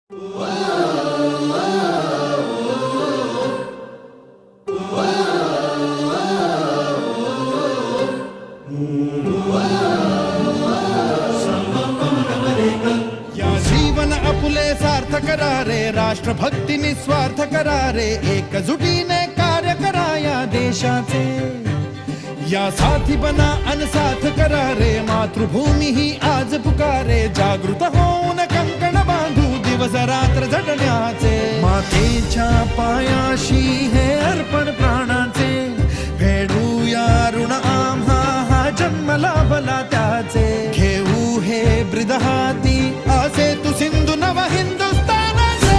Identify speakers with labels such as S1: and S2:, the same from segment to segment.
S1: जीवन आपुले सार्थ करा रे, राष्ट्रभक्ती निस्वार्थ करा रे, एकजुटीने कार्य करा या देशाचे। या साथी बना अनसाथ करा रे, मातृभूमी ही आज पुकारे, जागृत होऊन कंकण बांधू दिवस रात्र झटण्याचे। मातेच्या पायाशी हे अर्पण प्राणाचे, फेडूया ऋण आम्हा हा जन्म लाभला त्याचे। घेऊ हे ब्रिद हाती असे तू सिंधू नव हिंदुस्थानाचे।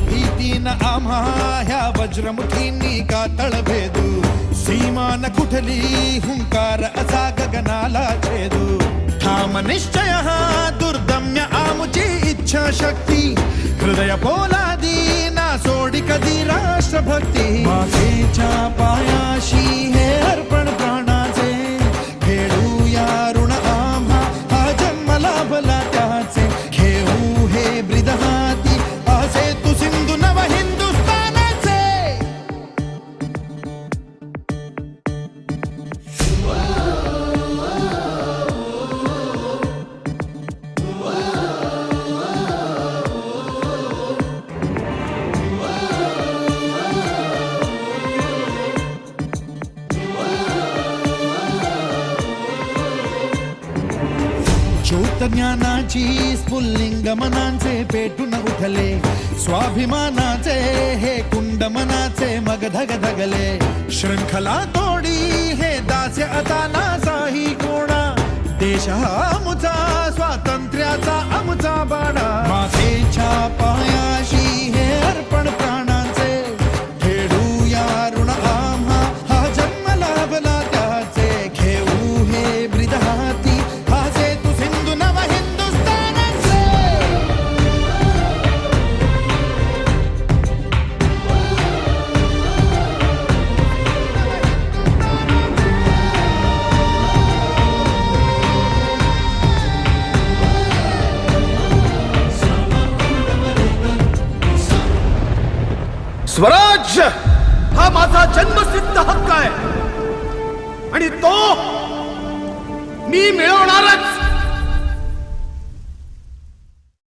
S1: भीतीन आम्हा ह्या वज्रमुठींनी का तळभेदू, सीमा न कुठली हुंकार असा गगनाला छेदू। ठाम निश्चय हा दुर्दम्य आमुची इच्छा शक्ती, हृदय पोलादी ना सोडी कधी राष्ट्रभक्ती। मातेच्या पायाशी हे अर्पण प्राणाचे, फेडूया ऋण आम्हा हा जन्म लाभला त्याचे। घेऊ हे ब्रिद हाती असे तू सिंधू नव हिंदुस्थानाचे। ज्योत ज्ञानाची स्फुल्लिंग मनांचे पेटून उठले, स्वाभिमानाचे हे कुंड मनाचे मग धगधगले। शृंखला तोडी हे दास्य आता नासाही कोणा, देश हा आमुचा स्वातंत्र्याचा आमुचा बाणा। मातेच्या पायाशी हे अर्पण प्राणाचे, फेडूया ऋण आम्हा हा जन्म लाभला त्याचे। घेऊ हे ब्रिद हाती हासे तू सिंधू नव हिंदुस्थानाचे।
S2: स्वराज्य हा माझा जन्मसिद्ध हक्क आहे आणि तो मी मिळवणारच।